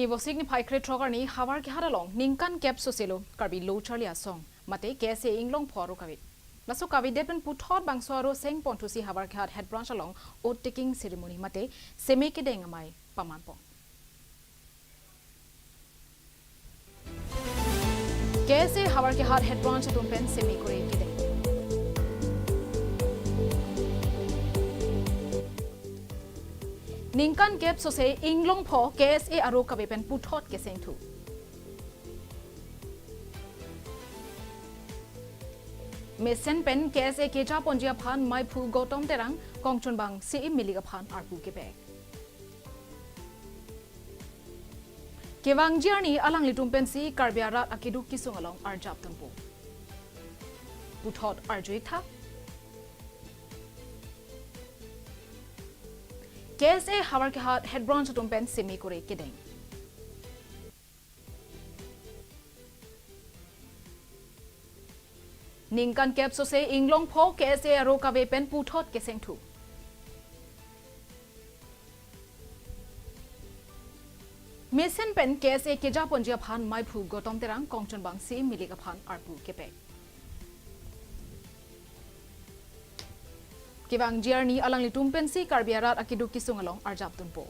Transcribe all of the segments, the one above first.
ni bosik ni phaikre trogar ni Havarkehat along ningkan cap soselo karbi low charlie asong mate KSA inglong phoro kavit laso kavi depen puthot bangsoro seng pontusi Havarkehat Head Branch along oath taking ceremony mate seme kedeng amai pamanpo KSA Havarkehat Head Branch tumpen seme kore kedeng Ningkan gap so say inglong pho KSA aro kabepen puthot keseng thu Mesen pen KSA keja ponjia phan mai phu gotom terang kongchon bang si miliga phan arpu ke pe Kewang journey alang litum pen si karbiara akidu kisung along arjap tampo puthot arjoi tha KSA Havarkehat Head Branch tumpen seme kore kedeng Ningkan cap so say inglong pho KSA aro kawe pen puthot keseng thu Mesen pen KSA keja ponjia phan mai phu gotom terang kongchon bang si miliga phan arpu kepe Kewang journey alang litum pen si karbiarat akidu kisung along arjap tunpo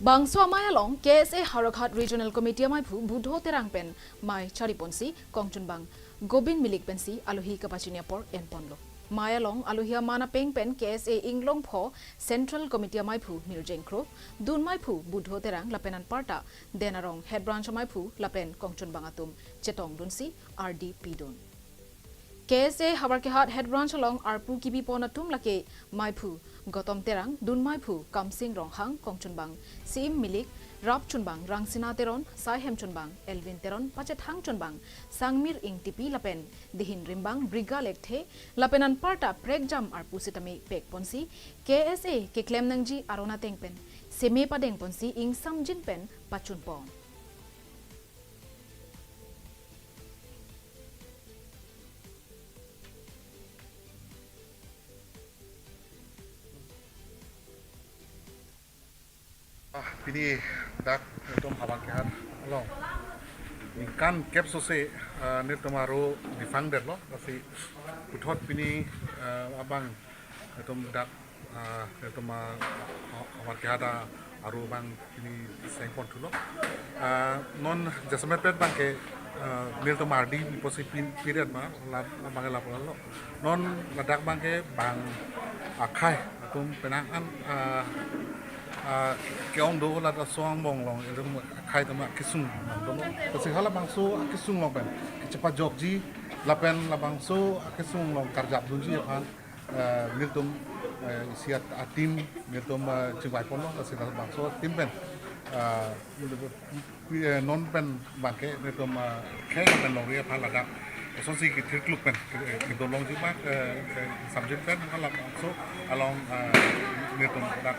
Bangso amai along KSA Havarkehat Regional Committee amai phu budho terang pen mai chariponsi kongchun bang gobin milik pensi aluhi kapachinia por enponlo mai along aluhia mana peng pen KSA inglong pho Central Committee amai phu nirjengkro dun mai phu budho terang lapenan parta denarong Head Branch amai phu lapen kongchun bang atum chetong dunsi RD pidon KSA Havarkehat Head Branch along arpu kibi ponatum lake maipu gotom terang dun maipu kamsing ronghang kongchunbang sim milik rap chunbang rangsina teron sai hem chunbang elvin teron pachet hang chunbang sangmir ing tipi lapen dihin rimbang briga lekthe lapenan parta prek jam arpu sitame pek ponsi KSA ke claim nangji arona tengpen seme padeng ponsi ing samjin pen pachun pon Pini dak tom Havarkehat along kan cap so se ne tomaro defender lo kasi puthot pini abang tom dak toma Havarkehat aru bang pini sengpon thulo non jasmet pet bang ke nil tomar di posi period ma bang la lo non ladak bang ke bang akhai tom penang an keong do la da song bong long rum khai tama kisung dong kasi hala bangso kisung long pen cepat jogji lapen la bangso kisung long karjap dunji phan miltum siat atim miltum chingwai pon kasi la bangso tim pen non pen bangke miltum khai pen long ria phan la da sonsi ki trikluk pen ki do long ji mak subject pen hala bangso along miltum da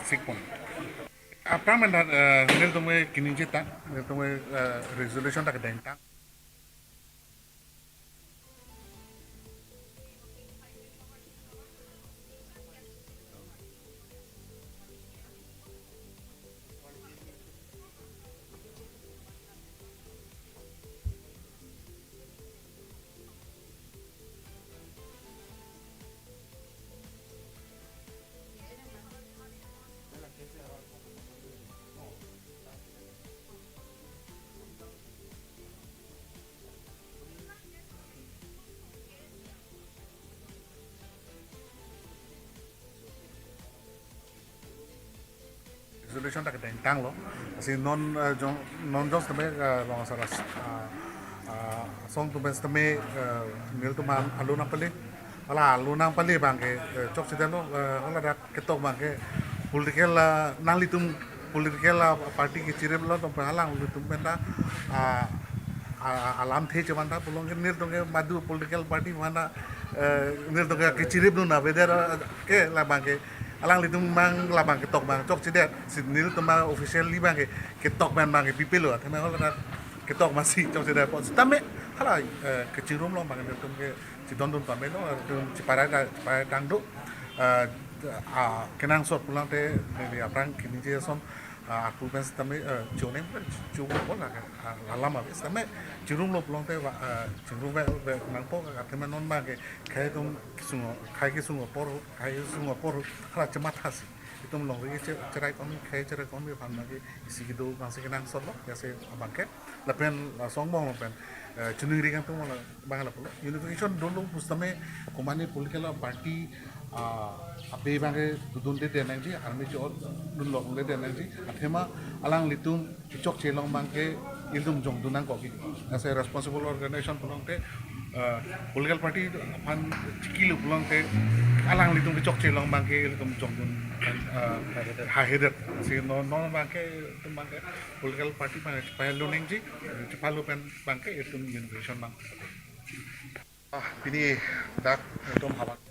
sikpon apa mandat nil tumwe kininjita nil tumwe resolution tak dengtang resolution tak dengtang lo kasi non jong tame long saras song tu bes tame nil tu man aluna pali ala aluna pali bangke chok sidan lo ala dak ketok bangke political nang litum political party ki chirem lo to halang litum penda alam the chamanda pulong nil to ke madu political party mana nil to ke chirem no na weder ke la bangke alang litum mang labang ketok bang cok cidet sinil tuma official li bang ketok bang pipil lo thame hola ketok masih cok cidet pon tame hala kecirum lo bang litum ke cidon don pame lo tum cipara dangdo kenang sort pulang te di aprang kini je son aku pens tame jone cukup bola lama bes tame jurung lo pulang te jurung ve nang po ka temen non ba ke kai kisungo por kala cemat hasi itu melong ri cerai kami pan lagi isi gitu masih kenang sort lo ya se abangke lapen song bong lapen chunung ri kan tu mala bangala pulo unification dulu pustame komani political party abe bange dudun de energy army jo dun lo le energy athema alang litung chok chelong bangke ilum jong dunang ko ki as a responsible organization pulang te political party pan chikil pulang te alang litung chok chelong bangke ilum jong dun ha header si no bangke tum bangke political party pa learning ji palu pen bangke itu unification bang pini dak tom habat